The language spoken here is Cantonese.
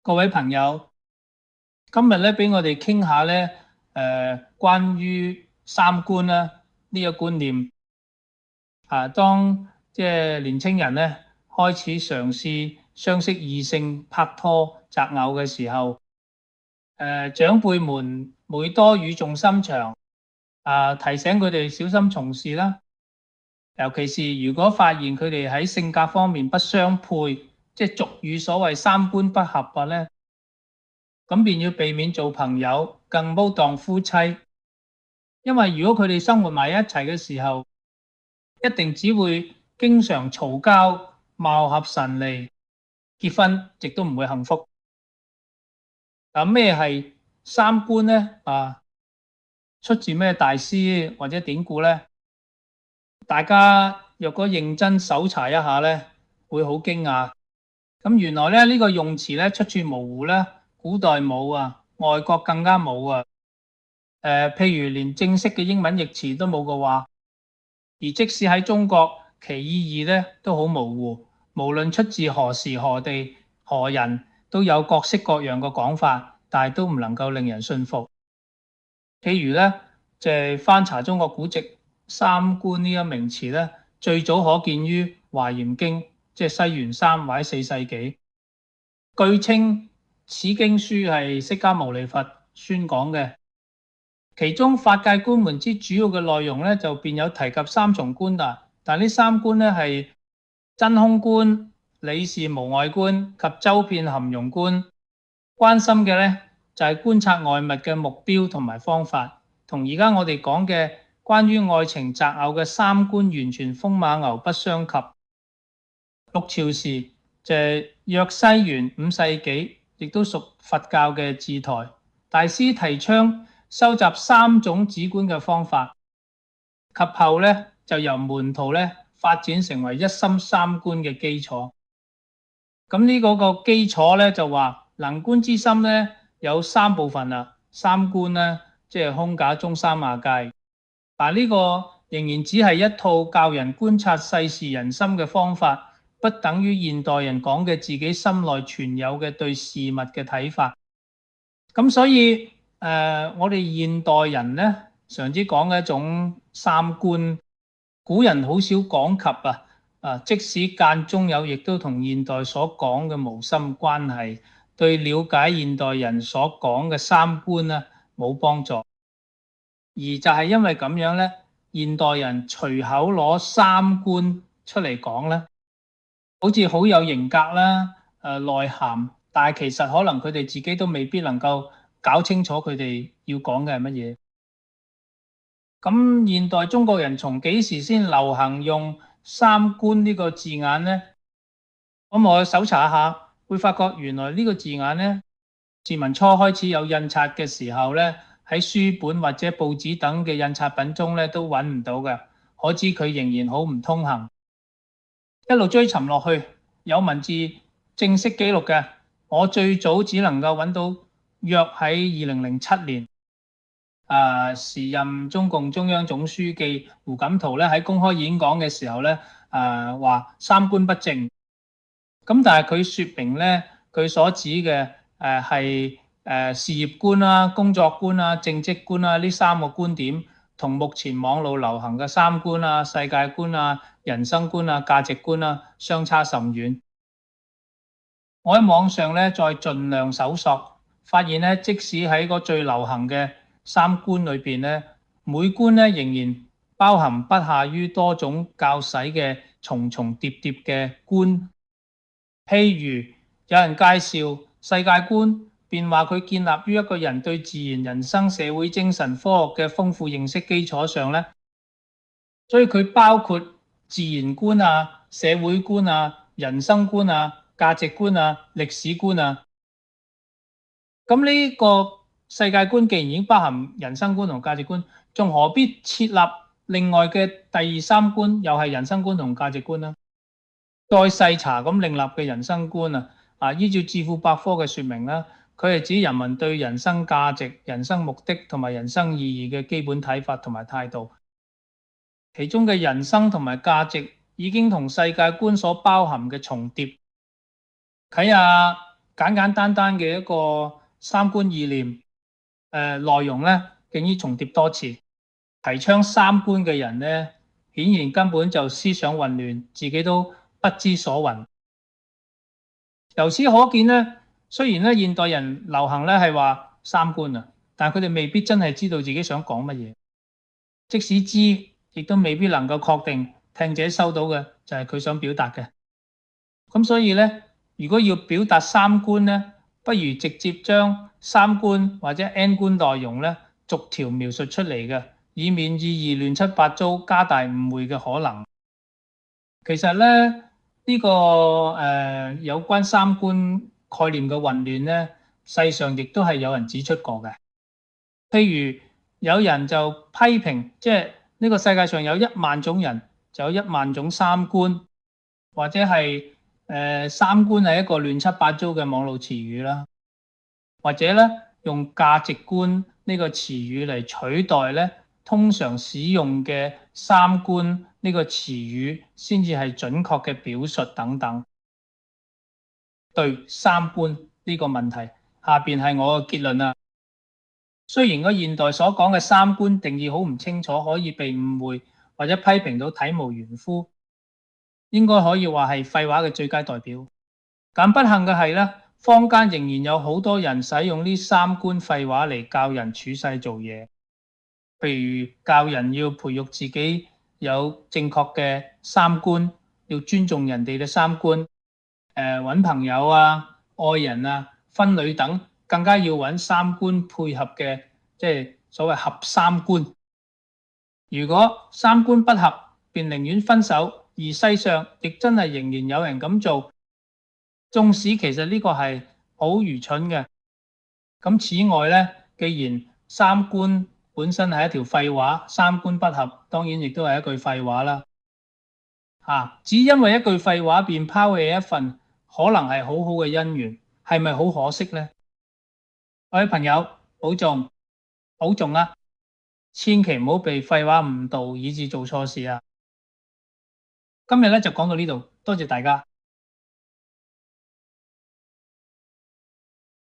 各位朋友，今日咧俾我哋傾下咧，關於三觀啦呢個觀念啊。當即係年青人咧開始嘗試相識異性拍拖擇偶嘅時候，長輩們每多語重心長提醒佢哋小心從事啦。尤其是如果發現佢哋喺性格方面不相配，即係俗語所謂三觀不合嘅咧，咁便要避免做朋友，更唔好當夫妻。因為如果佢哋生活埋一齊嘅時候，一定只會經常嘈交、貌合神離，結婚亦都唔會幸福。嗱，咩係三觀呢？出自咩大師或者典故呢？大家若果認真搜查一下呢，會好驚訝。咁原來咧呢個用詞咧出處模糊咧，古代冇啊，外國更加冇啊。譬如連正式嘅英文譯詞都冇嘅話，而即使喺中國，其意義咧都好模糊，無論出自何時何地何人，都有各式各樣嘅講法，但係都唔能夠令人信服。譬如咧，就係翻查中國古籍，三觀呢一名詞咧，最早可見於《華嚴經》，即係西元3或者4世紀。據稱此經書係釋迦牟尼佛宣講嘅，其中法界觀門之主要嘅內容咧，就便有提及三重觀啦。但呢三觀咧係真空觀、理事無礙觀及周遍含容觀。關心嘅咧就係觀察外物嘅目標同埋方法，同而家我哋講嘅關於愛情擇偶嘅三觀完全風馬牛不相及。六朝時就係約西元5世紀，亦都屬佛教嘅志台。大師提倡收集三種止觀嘅方法，及後咧就由門徒咧發展成為一心三觀嘅基礎。咁呢個基礎咧就話能觀之心咧有三部分啦，三觀咧即係空假中三亞界。但呢個仍然只係一套教人觀察世事人心嘅方法，不等於現代人講嘅自己心內存有嘅對事物嘅睇法。咁所以我哋現代人咧常之講嘅一種三觀，古人好少講及即使間中有，亦都同現代所講嘅無深關係，對了解現代人所講嘅三觀咧冇幫助。而就係因為咁樣咧，現代人隨口攞三觀出嚟講咧，好似好有型格啦，內涵，但係其實可能佢哋自己都未必能夠搞清楚佢哋要講嘅係乜嘢。咁現代中國人從幾時先流行用三觀呢個字眼呢？咁我搜查一下，會發覺原來呢個字眼呢，自民初開始有印刷嘅時候呢，喺書本或者報紙等嘅印刷品中呢都揾唔到嘅，可知佢仍然好唔通行。一路追尋落去，有文字正式記錄嘅，我最早只能夠揾到約喺2007年，時任中共中央總書記胡錦濤咧喺公開演講嘅時候咧，話三觀不正。咁但係佢説明咧，佢所指嘅係事業觀啦、工作觀啦、政績觀啦呢三個觀點，同目前網絡流行嘅三觀啊、世界觀啊、人生觀啊、價值觀啊相差甚遠。我喺網上咧再盡量搜索，發現咧即使喺個最流行嘅三觀裏邊咧，每觀咧仍然包含不下於多種較細嘅重重疊疊嘅觀。譬如有人介紹世界觀，便話佢建立於一個人對自然、人生、社會、精神、科學嘅豐富認識基礎上咧，所以佢包括自然觀啊、社會觀啊、人生觀啊、價值觀啊、歷史觀啊。咁呢個世界觀既然已經包含人生觀同價值觀，仲何必設立另外嘅第三觀，又係人生觀同價值觀呢？再細查咁另立嘅人生觀依照智庫百科嘅說明啦，佢係指人民對人生價值、人生目的同埋人生意義嘅基本睇法同埋態度。其中嘅人生同埋價值已經同世界觀所包含嘅重疊。睇下簡簡單單嘅一個三觀意念，內容咧竟然重疊多次。提倡三觀嘅人咧，顯然根本就思想混亂，自己都不知所云。由此可見咧，雖然咧現代人流行咧係話三觀啊，但係佢哋未必真係知道自己想講乜嘢。即使知，亦都未必能夠確定聽者收到嘅就係佢想表達嘅。咁所以咧，如果要表達三觀咧，不如直接將三觀或者 N 觀內容咧逐條描述出嚟嘅，以免意義亂七八糟，加大誤會嘅可能。其實咧，呢個有關三觀概念嘅混亂咧，世上亦都係有人指出過嘅。譬如有人就批評，即係呢個世界上有1萬種人，就有1萬種三觀，或者係三觀係一個亂七八糟嘅網絡詞語啦，或者咧用價值觀呢個詞語嚟取代咧通常使用嘅三觀呢個詞語，先至係準確嘅表述等等。對三觀呢個問題，下邊係我嘅結論啦。雖然個現代所講嘅三觀定義好唔清楚，可以被誤會或者批評到體無完膚，應該可以話係廢話嘅最佳代表。咁不幸嘅係咧，坊間仍然有好多人使用呢三觀廢話嚟教人處世做嘢，譬如教人要培育自己有正確嘅三觀，要尊重人哋嘅三觀，揾朋友啊、愛人啊、婚禮等，更加要揾三觀配合嘅，即係所謂合三觀。如果三觀不合，便寧願分手，而世上亦真係仍然有人咁做，縱使其實呢個係好愚蠢嘅。咁此外咧，既然三觀本身係一條廢話，三觀不合當然亦都係一句廢話啦。只因為一句廢話便拋棄一份可能係好好嘅姻緣，係咪好可惜呢？各位朋友，保重，保重啊！千祈唔好被廢話誤導，以致做錯事啊！今日咧就講到呢度，多謝大家。